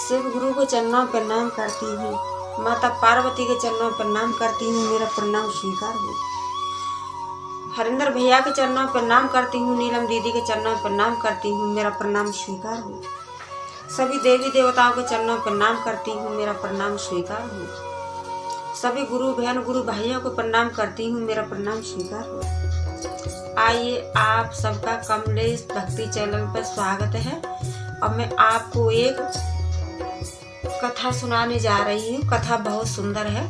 शिव गुरु को चरणों पर प्रणाम करती हूँ, माता पार्वती के चरणों पर प्रणाम करती हूँ, मेरा प्रणाम स्वीकार हो। हरिंदर भैया के चरणों पर प्रणाम करती हूँ, नीलम दीदी के चरणों पर प्रणाम करती हूँ, मेरा प्रणाम स्वीकार हो। सभी देवी देवताओं के चरणों पर प्रणाम करती हूँ, मेरा प्रणाम स्वीकार हो। सभी गुरु बहन गुरु भाइयों को प्रणाम करती हूँ, मेरा प्रणाम स्वीकार हो। आइए, आप सबका कमलेश भक्ति चैनल पर स्वागत है। अब मैं आपको एक कथा सुनाने जा रही हूँ। कथा बहुत सुंदर है।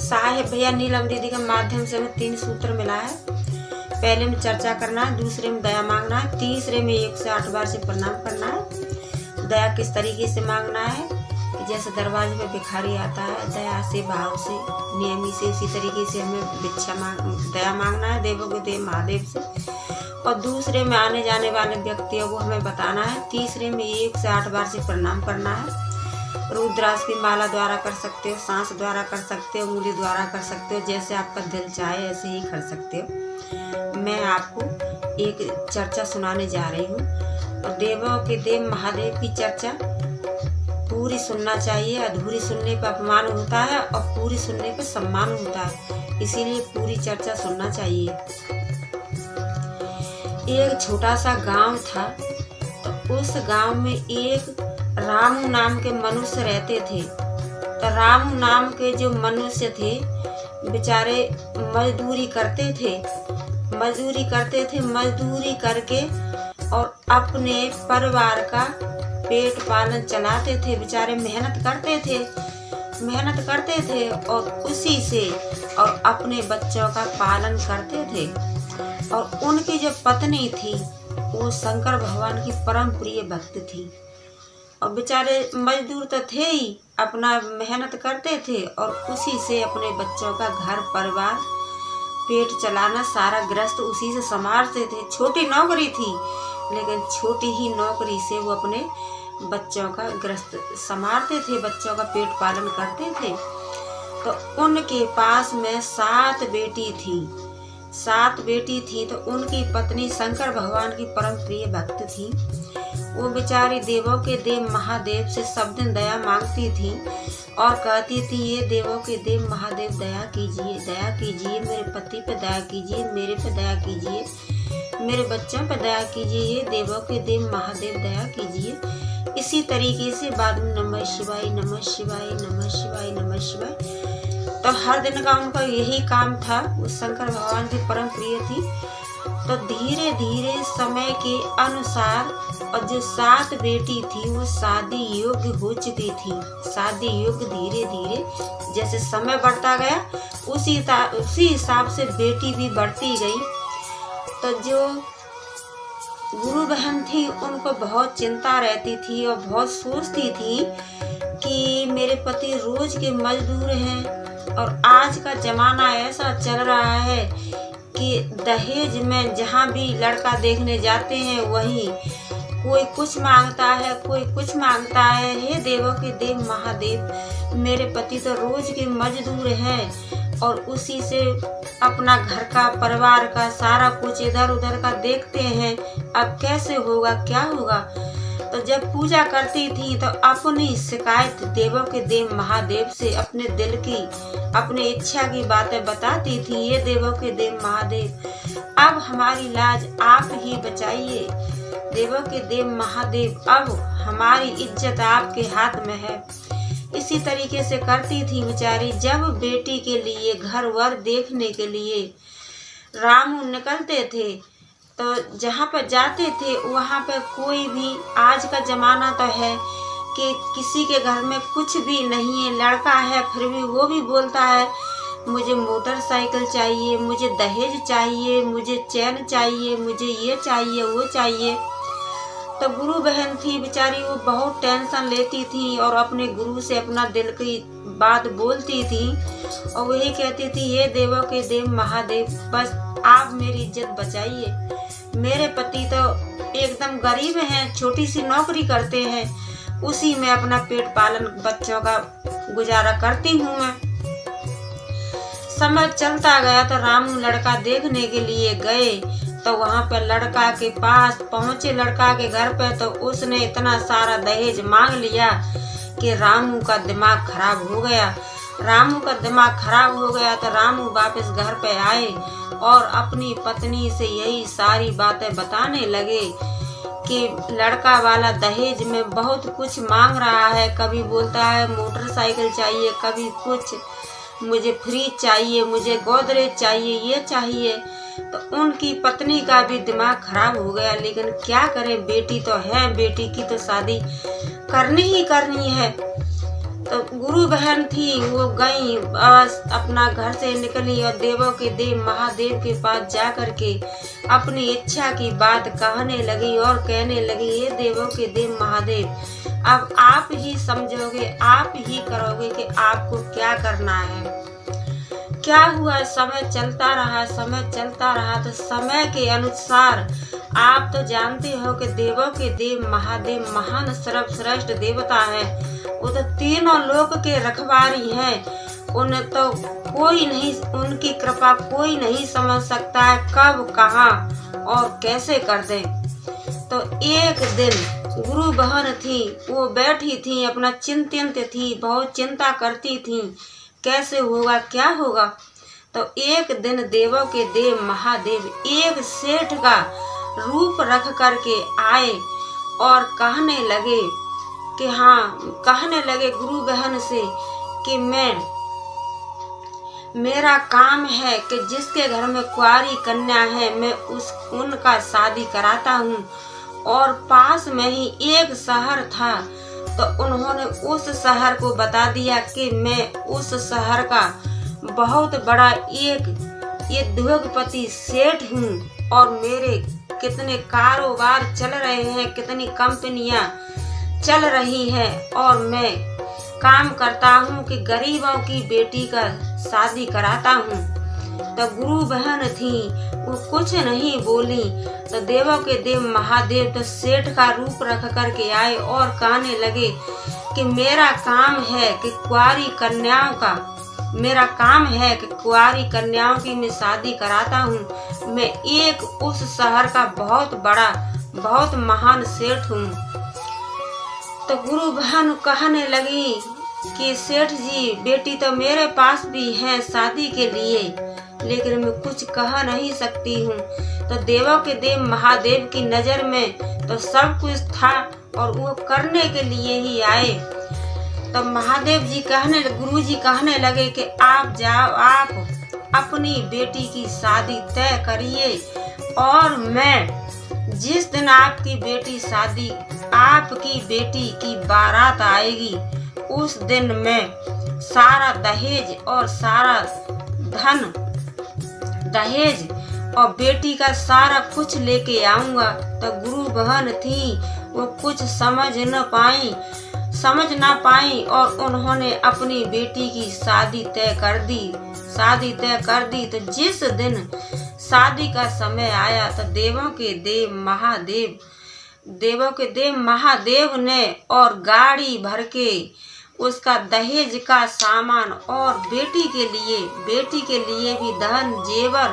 साहेब भैया नीलम दीदी के माध्यम से हमें 3 सूत्र मिला है। पहले में चर्चा करना है, दूसरे में दया मांगना है, तीसरे में 1 से 8 बार से प्रणाम करना है। दया किस तरीके से मांगना है कि जैसे दरवाजे पे भिखारी आता है, दया से भाव से नियमी से, उसी तरीके से हमें दया मांगना है देवों के देव महादेव से। और दूसरे में आने जाने वाले व्यक्तियों को हमें बताना है। तीसरे में 1 से 8 बार से प्रणाम करना है। रुद्राक्ष की माला द्वारा कर सकते हो, सांस द्वारा कर सकते हो, उंगली द्वारा कर सकते हो, जैसे आपका दिल चाहे ऐसे ही कर सकते हो। मैं आपको एक चर्चा सुनाने जा रही हूँ। और देवों के देव महादेव की चर्चा पूरी सुनना चाहिए। अधूरी सुनने पर अपमान होता है और पूरी सुनने पर सम्मान होता है, इसीलिए पूरी चर्चा सुनना चाहिए। एक छोटा सा गांव था, तो उस गांव में एक रामू नाम के मनुष्य रहते थे। तो रामू नाम के जो मनुष्य थे बेचारे मजदूरी करते थे, मजदूरी करके और अपने परिवार का पेट पालन चलाते थे। बेचारे मेहनत करते थे और उसी से और अपने बच्चों का पालन करते थे। और उनकी जो पत्नी थी वो शंकर भगवान की परम प्रिय भक्त थी। और बेचारे मजदूर तो थे ही, अपना मेहनत करते थे और उसी से अपने बच्चों का घर परिवार पेट चलाना सारा गृहस्थ उसी से संभालते थे। छोटी नौकरी थी, लेकिन छोटी ही नौकरी से वो अपने बच्चों का गृहस्थ संभालते थे, बच्चों का पेट पालन करते थे। तो उनके पास में 7 बेटी थी। तो उनकी पत्नी शंकर भगवान की परम प्रिय भक्त थी। वो बेचारी देवों के देव महादेव से सब दिन दया मांगती थी और कहती थी, ये देवों के देव महादेव दया कीजिए, मेरे पति पे दया कीजिए, मेरे पे दया कीजिए, मेरे बच्चों पे दया कीजिए, ये देवों के देव महादेव दया कीजिए। इसी तरीके से बाद में नमः शिवाय, नमः शिवाय, नमः शिवाय, नमः शिवाय। तो हर दिन का उनका यही काम था। वो शंकर भगवान की परम प्रिय थी। तो धीरे धीरे समय के अनुसार और जो 7 बेटी थी वो शादी योग्य हो चुकी थी। शादी योग्य धीरे धीरे जैसे समय बढ़ता गया उसी हिसाब से बेटी भी बढ़ती गई। तो जो गुरु बहन थी उनको बहुत चिंता रहती थी और बहुत सोचती थी कि मेरे पति रोज के मजदूर हैं और आज का जमाना ऐसा चल रहा है कि दहेज में जहाँ भी लड़का देखने जाते हैं वहीं कोई कुछ मांगता है, कोई कुछ मांगता है। हे देवों के देव महादेव, मेरे पति तो रोज के मजदूर हैं और उसी से अपना घर का परिवार का सारा कुछ इधर उधर का देखते हैं। अब कैसे होगा, क्या होगा? तो जब पूजा करती थी तो अपनी शिकायत देवों के देव महादेव से अपने दिल की, अपनी इच्छा की बातें बताती थी। ये देवों के देव महादेव, अब हमारी लाज आप ही बचाइए। देवों के देव महादेव, अब हमारी इज्जत आपके हाथ में है। इसी तरीके से करती थी बेचारी। जब बेटी के लिए घर वर देखने के लिए रामू निकलते थे तो जहाँ पर जाते थे वहाँ पर कोई भी, आज का ज़माना तो है कि किसी के घर में कुछ भी नहीं है, लड़का है फिर भी वो भी बोलता है मुझे मोटरसाइकिल चाहिए, मुझे दहेज चाहिए, मुझे चैन चाहिए, मुझे ये चाहिए, वो चाहिए। तो गुरु बहन थी बेचारी, वो बहुत टेंशन लेती थी और अपने गुरु से अपना दिल की बात बोलती थी और वही कहती थी, ये देवों के देव महादेव, बस आप मेरी इज्जत बचाइए। मेरे पति तो एकदम गरीब हैं, छोटी सी नौकरी करते हैं, उसी में अपना पेट पालन बच्चों का गुजारा करती हूँ मैं। समय चलता गया तो रामू लड़का देखने के लिए गए तो वहाँ पर लड़का के पास पहुँचे, लड़का के घर पे, तो उसने इतना सारा दहेज मांग लिया कि रामू का दिमाग खराब हो गया। रामू का दिमाग खराब हो गया तो रामू वापस घर पे आए और अपनी पत्नी से यही सारी बातें बताने लगे कि लड़का वाला दहेज में बहुत कुछ मांग रहा है। कभी बोलता है मोटरसाइकिल चाहिए, कभी कुछ मुझे फ्रिज चाहिए, मुझे गोदरेज चाहिए, ये चाहिए। तो उनकी पत्नी का भी दिमाग खराब हो गया। लेकिन क्या करें, बेटी तो है, बेटी की तो शादी करनी ही करनी है। तो गुरु बहन थी, वो गई, बस अपना घर से निकली और देवों के देव महादेव के पास जा कर के अपनी इच्छा की बात कहने लगी और कहने लगी, ये देवों के देव महादेव, अब आप ही समझोगे, आप ही करोगे कि आपको क्या करना है। क्या हुआ, समय चलता रहा, समय चलता रहा। तो समय के अनुसार आप तो जानते हो कि देवों के देव महादेव महान सर्वश्रेष्ठ देवता है। वो तो तीनों लोक के रखवारी हैं। उन तो कोई नहीं, उनकी कृपा कोई नहीं समझ सकता है कब, कहाँ और कैसे कर दे। तो एक दिन गुरु बहन थी, वो बैठी थी, अपना चिंतित थी, बहुत चिंता करती थी कैसे होगा, क्या होगा। तो एक दिन देवों के देव महादेव एक सेठ का रूप रख करके आए और कहने लगे कि हाँ, कहने लगे गुरु बहन से कि मेरा काम है कि जिसके घर में कुंवारी कन्या है मैं उनका शादी कराता हूँ। और पास में ही एक शहर था, तो उन्होंने उस शहर को बता दिया कि मैं उस शहर का बहुत बड़ा एक उद्योगपति सेठ हूँ और मेरे कितने कारोबार चल रहे हैं, कितनी कंपनियां चल रही हैं और मैं काम करता हूँ कि गरीबों की बेटी का शादी कराता हूँ। तो गुरु बहन थी, वो कुछ नहीं बोली। तो देवों के देव महादेव तो सेठ का रूप रख करके आए और कहने लगे कि मेरा काम है कि कुंवारी कन्याओं का, मेरा काम है कि कुंवारी कन्याओं की मैं शादी कराता हूँ। मैं एक उस शहर का बहुत बड़ा, बहुत महान सेठ हूँ। तो गुरु बहन कहने लगी कि सेठ जी, बेटी तो मेरे पास भी है शादी के लिए, लेकिन मैं कुछ कह नहीं सकती हूँ। तो देवों के देव महादेव की नज़र में तो सब कुछ था और वो करने के लिए ही आए। तो महादेव जी गुरु जी कहने लगे कि आप जाओ, आप अपनी बेटी की शादी तय करिए और मैं जिस दिन आपकी बेटी की बारात आएगी उस दिन मैं सारा दहेज और सारा धन, दहेज और बेटी का सारा कुछ लेके आऊंगा। तो गुरु बहन थी, वो कुछ समझ ना पाई और उन्होंने अपनी बेटी की शादी तय कर दी। तो जिस दिन शादी का समय आया तो देवों के देव महादेव ने और गाड़ी भर के उसका दहेज का सामान और बेटी के लिए भी धन जेवर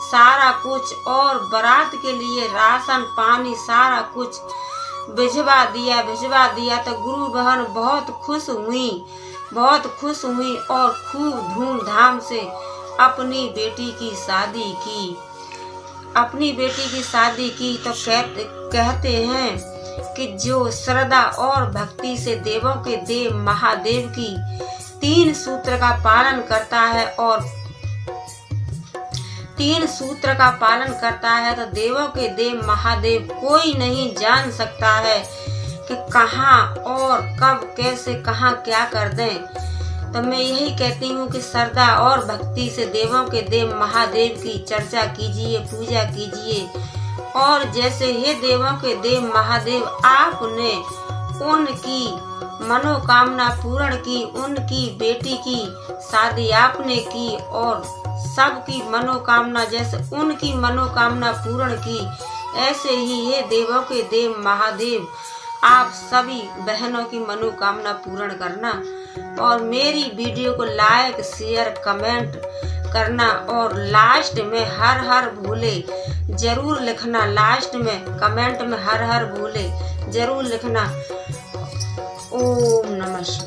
सारा कुछ और बारात के लिए राशन पानी सारा कुछ भिजवा दिया। तो गुरु बहन बहुत खुश हुई और खूब धूमधाम से अपनी बेटी की शादी की। तो कहते हैं कि जो श्रद्धा और भक्ति से देवों के देव महादेव की 3 सूत्र का पालन करता है और 3 सूत्र का पालन करता है, तो देवों के देव महादेव कोई नहीं जान सकता है कि कहाँ और कब कैसे कहाँ क्या कर दें। तो मैं यही कहती हूँ कि श्रद्धा और भक्ति से देवों के देव महादेव की चर्चा कीजिए, पूजा कीजिए। और जैसे हे देवों के देव महादेव, आपने उनकी मनोकामना पूर्ण की, उनकी बेटी की शादी आपने की और सबकी मनोकामना जैसे उनकी मनोकामना पूर्ण की, ऐसे ही हे देवों के देव महादेव आप सभी बहनों की मनोकामना पूर्ण करना। और मेरी वीडियो को लाइक शेयर कमेंट करना और लास्ट में हर हर भोले जरूर लिखना। लास्ट में कमेंट में हर हर भोले जरूर लिखना। ओम नमः शिवाय।